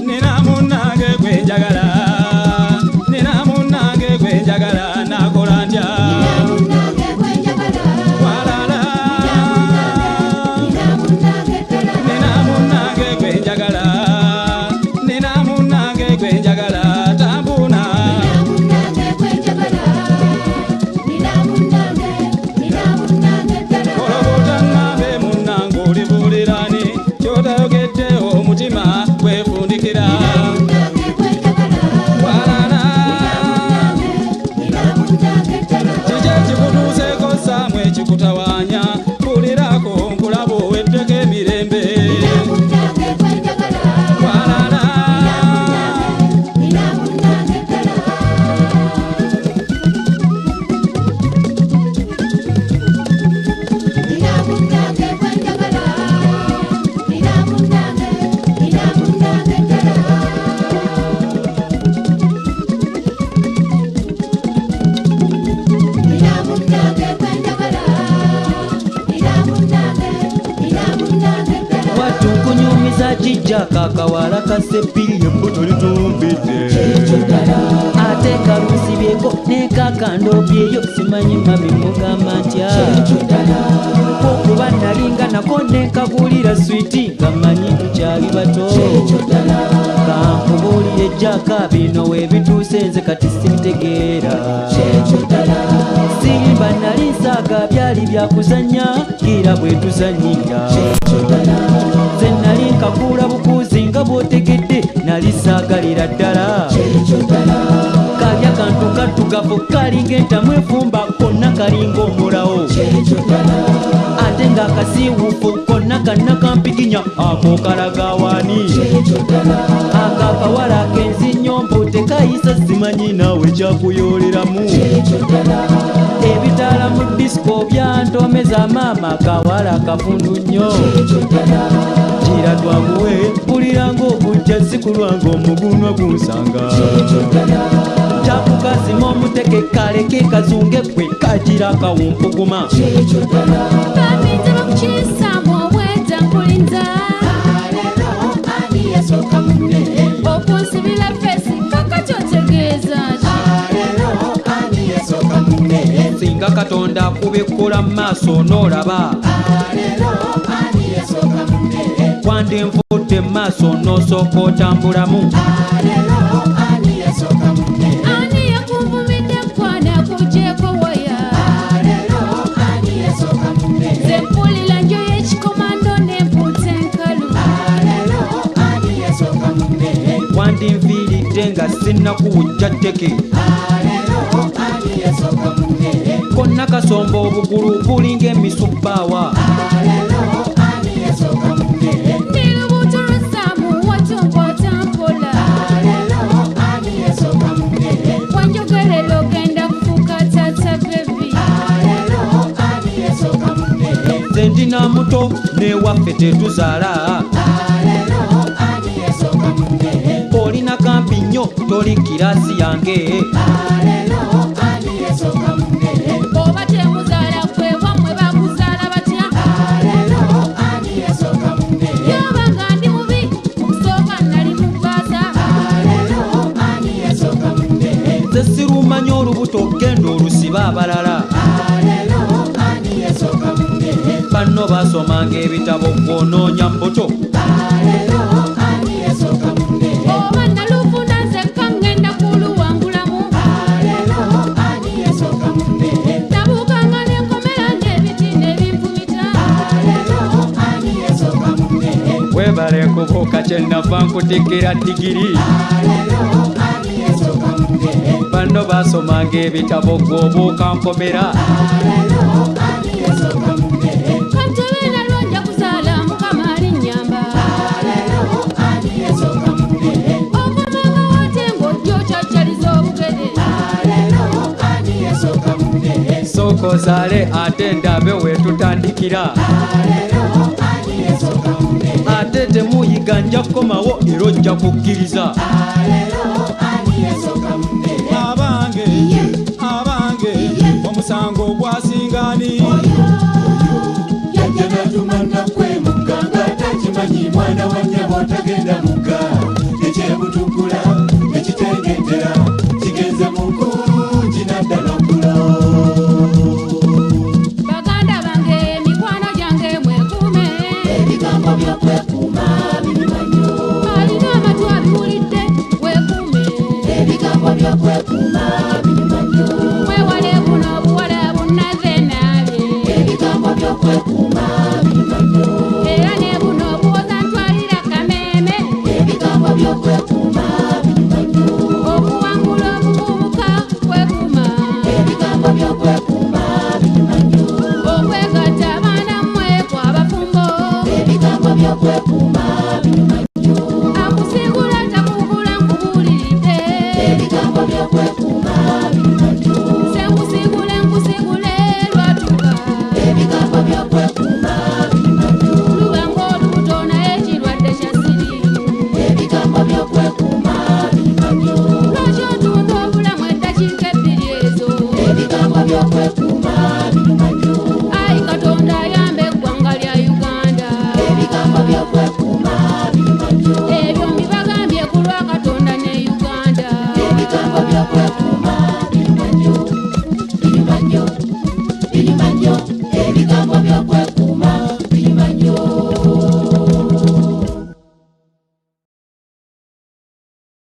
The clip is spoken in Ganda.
Nina munange gwenjagala Nina munange gwenjagala nakolanja walala Nina munange gwenjagala Nina munange gwenjagala tambuna Kolobotanga be munango libulirani kyotayogedde omutima gwefundikira walala kije kikutuuseko samwe kikutawanya bulirako nkulaba oweddeko emirembe walala watukunyumiza kijja kakawala kasepiri embuto litumbidde ate kalusibyeko nekakandobyeyo simanyi mami mugamba ntya okuba nalinga nako nekabulira switi gamanyi tukyali bato kankubulire ejjaka bino webituuse nze kati sibitegeera simba nali nsaaga byali byakuzanya gira bwetuzanyira nze nali nkakula bukuuzi nga bwotegedde nali saagalira ddala kalya kantu kaddugavu kalinga entamu efumba konna kalinga omulawo ate ng'akasiiwuufu konna kanna kampiginya ako kalaga waani akakawala akenzinyombo tekayisa simanyi naawe kyakuyoleramu ebitaala mu disiko byantomeza maama kawala kafundu nnyo gira twamuwe mpuliranga okujja sikulwanga omugunwa gunsanga kyakukazima omuteke kaleke kazunge gwe kagira kawumpuguma baminza bakukisamu obwedda nkulinza okunsibira fesi kakati otegeeza singa katonda akubikula mu maaso n'olaba kwandinvudde mu maaso n'osooka otambulamu ani yakuvumidde kwana kugyeko waya nze mpulira njo y'ekikomando n'empuuta enkalu wandinviiridde nga sinnakuwujja tteke konna kasomba obugulu bulinga emisubbaawa ndi lubuto lw'essaamu watonkwata mpola wanjogerera ogenda kufuuka taata bebi nze ndina muto n'ewaffe tetuzaala olina kampi nnyo toli kirasi yange oba temuzaala kwe wammwe bakuzaala batya yoba nga ndi mubi kusooka nali mubaasa nze sirumanya olubuto genda olusiba abalala banno basomanga ebitabo gw'onoonya mbuto oba nalufuna nzekka ngenda kuluwangulamu nabuukanga n'enkomera ng'ebiti n'ebinfumita webale kubuuka kyenava nkutikira digiri banno basomanga ebitabo gw'obuuka nkomera kantebera lwonja kuzaala mukama alinnyamba okomanga wate ng'ojja okyakyaliza obugere sooka ozaale ate ndabe weetutandikira ate temuyiga nja kukomawo era ojja kukkiriza abange abange omusango gwasingani mwana wa nnyabo tagenda mu